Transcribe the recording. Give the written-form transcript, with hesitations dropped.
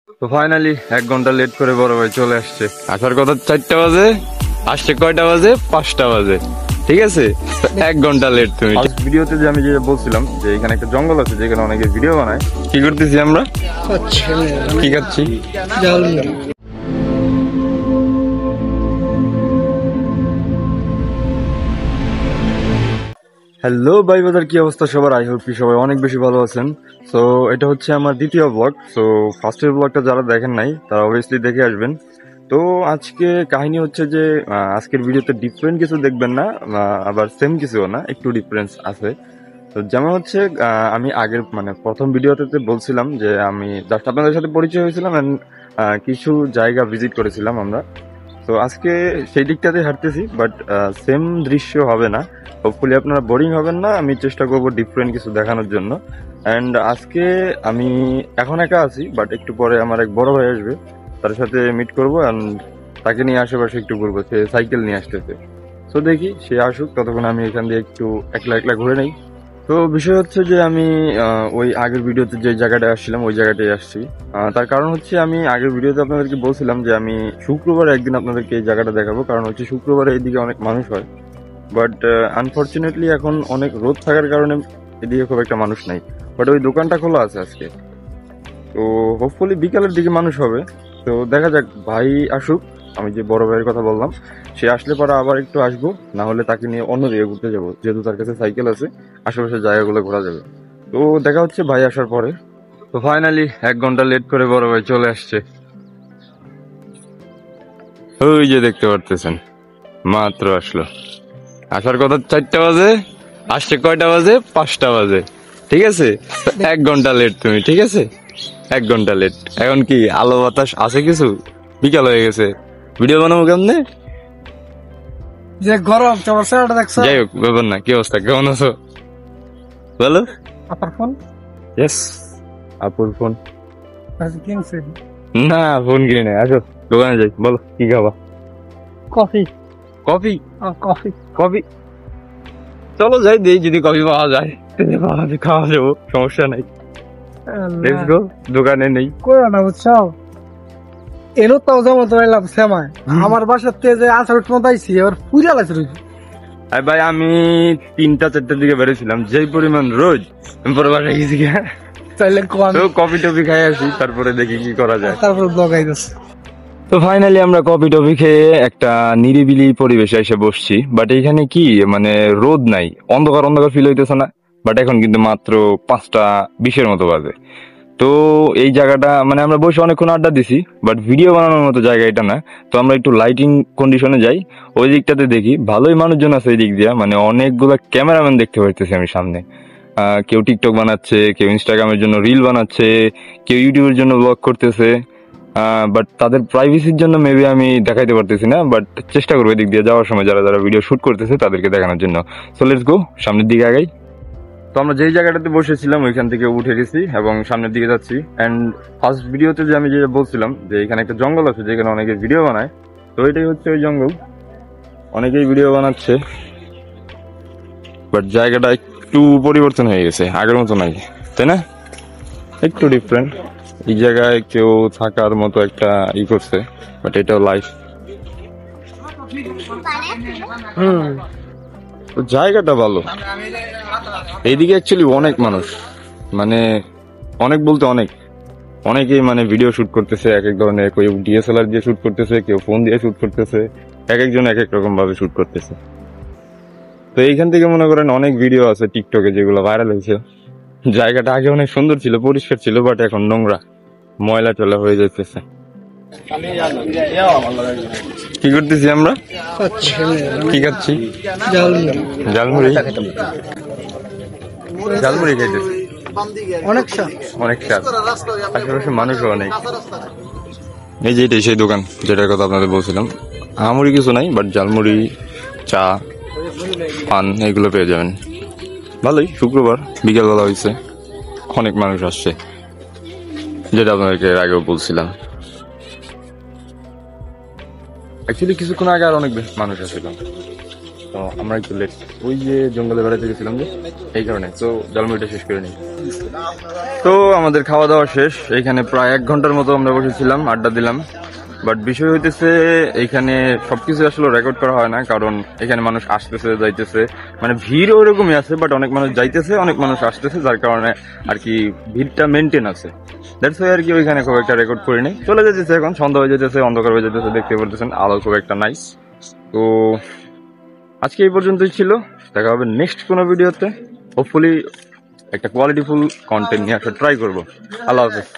তো ফাইনালি 1 ঘন্টা লেট করে বড় ভাই চলে আসছে। আসার কথা 4টা বাজে, আসছে কয়টা বাজে? 5টা বাজে। ঠিক আছে, 1 ঘন্টা লেট তুমি। ভিডিওতে যে আমি যেটা বলছিলাম যে এখানে একটা জঙ্গল আছে যেখানে অনেকে ভিডিও বানায়। কি করতেছি আমরা? কি খাচ্ছি? হ্যালো ভাই বাজার, কি অবস্থা সবার? আই হোপ কি সবাই অনেক বেশি ভালো আছেন। সো এটা হচ্ছে আমার দ্বিতীয় ব্লগ। সো ফার্স্টের ব্লগটা যারা দেখেন নাই তারা অবভিয়াসলি দেখে আসবেন। তো আজকে কাহিনী হচ্ছে যে আজকের ভিডিওতে ডিফারেন্ট কিছু দেখবেন না, আবার সেম কিছুও না, একটু ডিফারেন্স আছে। তো যেমন হচ্ছে আমি আগের প্রথম ভিডিওতে বলছিলাম যে আমি জাস্ট আপনাদের সাথে পরিচয় হয়েছিলাম এন্ড কিছু জায়গা ভিজিট করেছিলাম আমরা। তো আজকে সেই দিকটাতে হাঁটতেছি, বাট সেম দৃশ্য হবে না। হোপফুলি আপনারা বোরিং হবেন না, আমি চেষ্টা করবো ডিফারেন্ট কিছু দেখানোর জন্য। অ্যান্ড আজকে আমি এখন একা আছি, বাট একটু পরে আমার এক বড় ভাই আসবে, তার সাথে মিট করবো অ্যান্ড তাকে নিয়ে আশেপাশে একটু ঘুরবো। সে সাইকেল নিয়ে আসতেছে। তো দেখি সে আসুক, ততক্ষণ আমি এখান দিয়ে একটু একলা একলা ঘুরে নেই। তো বিষয় হচ্ছে যে আমি ওই আগের ভিডিওতে যে জায়গাটায় আসছিলাম ওই জায়গাটায় আসছি। তার কারণ হচ্ছে আমি আগের ভিডিওতে আপনাদেরকে বলছিলাম যে আমি শুক্রবার একদিন আপনাদেরকে এই জায়গাটা দেখাবো, কারণ হচ্ছে শুক্রবারে এইদিকে অনেক মানুষ হয়। বাট আনফর্চুনেটলি এখন অনেক রোদ থাকার কারণে এদিকে খুব একটা মানুষ নাই। বাট ওই দোকানটা খোলা আছে আজকে। তো হোপফুলি বিকালের দিকে মানুষ হবে। তো দেখা যাক, ভাই আসুক, আমি যে বড় ভাইয়ের কথা বললাম সে আসলে পরে আবার একটু আসবো, না হলে তাকে নিয়ে অন্যদিকে ঘুরতে যাবো, যেহেতু তার কাছে সাইকেল আছে, আশেপাশের জায়গাগুলো ঘোরা যাবে। তো দেখা হচ্ছে ভাই আসার পরে। তো ফাইনালি 1 ঘন্টা লেট করে বড় ভাই চলে আসছে। ওই যে দেখতে পারতেছেন, মাত্র আসলো। আসার কথা 4টা বাজে, আসছে কয়টা বাজে? 5টা বাজে। ঠিক আছে, 1 ঘন্টা লেট তুমি। ঠিক আছে, 1 ঘন্টা লেট। এখন কি আলো বাতাস আছে কিছু? বিকাল হয়ে গেছে, ভিডিও বানাবো কেমনে? যে গরম চমৎকার দেখছো। যাই হোক, ব্যাপার না। কি অবস্থা, কেমন আছো বলো? আপনার ফোন? ইয়েস, আপুর ফোন। কিনছে না, ফোন কিনে নেই। আসো দোকানে যাই, বলো কি খাবা? কফি। কফি? Coffee coffee? চলো যাই, দেই যদি কফি পাওয়া যায় খাওয়া যাবো, সমস্যা নাই। Let's go. দোকানে নেই কই না বুঝছো, এনো তাও জমা তো এলাম সেমায় আমার বাসার থেকে যে আসার মতো আইছি এবার পুরা লাগছে রোজ। আরে ভাই, আমি 3টা-4টার দিকে বেরোছিলাম, যেই পরিমাণ রোদ, পরে বাসায় গেছি। তাইলে কোন তো কফি টফি খাই আসি, তারপরে দেখি কি করা যায়। তারপর ব্লগ আইতাছে। তো ফাইনালি আমরা কফি টফি খেয়ে একটা নিরিবিলি পরিবেশে এসে বসছি। বাট এখানে কি রোদ নাই, অন্ধকার অন্ধকার ফিল হইতেছে না। বাট এখন কিন্তু মাত্র 5টা 20-এর মতো বাজে। তো এই জায়গাটা আমরা বসে অনেকক্ষণ আড্ডা দিছি, বাট ভিডিও বানানোর মতো জায়গা এটা না। তো আমরা একটু লাইটিং কন্ডিশনে যাই, ওই দিকটাতে দেখি ভালোই মানুষজন আছে এই দিক দিয়ে। অনেকগুলো ক্যামেরাম্যান দেখতে পাইতেছি আমি সামনে। কেউ টিকটক বানাচ্ছে, কেউ ইনস্টাগ্রামের জন্য রিল বানাচ্ছে, কেউ ইউটিউবের জন্য ব্লগ করতেছে। বাট তাদের প্রাইভেসির জন্য মেবি আমি দেখাইতে পারতেছি না, বাট চেষ্টা করবো এদিক দিয়ে যাওয়ার সময় যারা যারা ভিডিও শুট করতেছে তাদেরকে দেখানোর জন্য। সো লেটস গো, সামনের দিকে আগাই। তো আমরা যেই জায়গাটাতে বসেছিলাম ওইখান থেকে উঠে গেছি এবং সামনের দিকে যাচ্ছি। অ্যান্ড ফার্স্ট ভিডিওতে যে আমি যেটা বলছিলাম যে এখানে একটা জঙ্গল আছে যেখানে অনেকে ভিডিও বানায়, তো এটাই হচ্ছে ওই জঙ্গল। অনেকেই ভিডিও বানাচ্ছে, বাট জায়গাটা একটু পরিবর্তন হয়ে গেছে, আগের মতো নাই, তাই না? একটু ডিফারেন্ট। এই জায়গায় কেউ থাকার মতো একটা করছে, বাট এটাও লাইফ। তো জায়গাটা ভালো। এইদিকে অ্যাকচুয়ালি অনেক মানুষ, অনেক বলতে অনেকেই ভিডিও শুট করতেছে এক এক ধরনের। কেউ ডিএসএলআর দিয়ে শুট করতেছে, কেউ ফোন দিয়ে শুট করতেছে, এক একজন এক এক রকম ভাবে শুট করতেছে। তো এইখান থেকে মনে করেন অনেক ভিডিও আছে টিকটকে যেগুলো ভাইরাল হয়েছে। জায়গাটা আগে অনেক সুন্দর ছিল, পরিষ্কার ছিল, বাট এখন নোংরা, ময়লা টলা হয়ে যাইতেছে। কি করতেছি আমরা? কি খাচ্ছি? ঝালমুড়ি। ঝালমুড়ি খাইতেছি, অনেক স্বাদ, অনেক স্বাদ। আশেপাশে মানুষও অনেক। এই যে এটাই সেই দোকান যেটার কথা আপনাদের বলছিলাম। আহামরি কিছু নাই, বাট ঝালমুড়ি, চা, পান এগুলো পেয়ে যাবেন। ভালোই, শুক্রবার বিকেলবেলা হয়েছে, অনেক মানুষ আসছে, যেটা আপনাদেরকে এর আগেও বলছিলাম। অ্যাকচুয়ালি কিছুক্ষণ আগে আর অনেক মানুষ আসছিল। তো আমরা একটু লেট, ওই যে জঙ্গলে বেড়াতে গেছিলাম যে এই কারণে, তো জলমুড়িটা শেষ করে নিই। তো আমাদের খাওয়া দাওয়া শেষ, এইখানে প্রায় 1 ঘন্টার মতো আমরা বসেছিলাম, আড্ডা দিলাম। বাট বিষয় হইতেছে এইখানে সবকিছু আসলে রেকর্ড করা হয় না, কারণ এখানে মানুষ আসতেছে যাইতেছে, মানে ভিড় ওরকমই আছে, বাট অনেক মানুষ যাইতেছে অনেক মানুষ আসতেছে, যার কারণে আর কি ভিড়টা মেনটেন আছে। দ্যাটস ওয়াই আর কি ওইখানে খুব একটা রেকর্ড করিনি। চলে যেতেছে, এখন সন্ধ্যা হয়ে যেতেছে, অন্ধকার হয়ে যেতেছে, দেখতে পারতেছেন আলো খুব একটা নাইস। তো আজকে এই পর্যন্তই ছিল, দেখা হবে নেক্সট কোনো ভিডিওতে। হোপফুলি একটা কোয়ালিটিফুল কন্টেন্ট নিয়ে আসা ট্রাই করবো। আল্লাহ হাফেজ।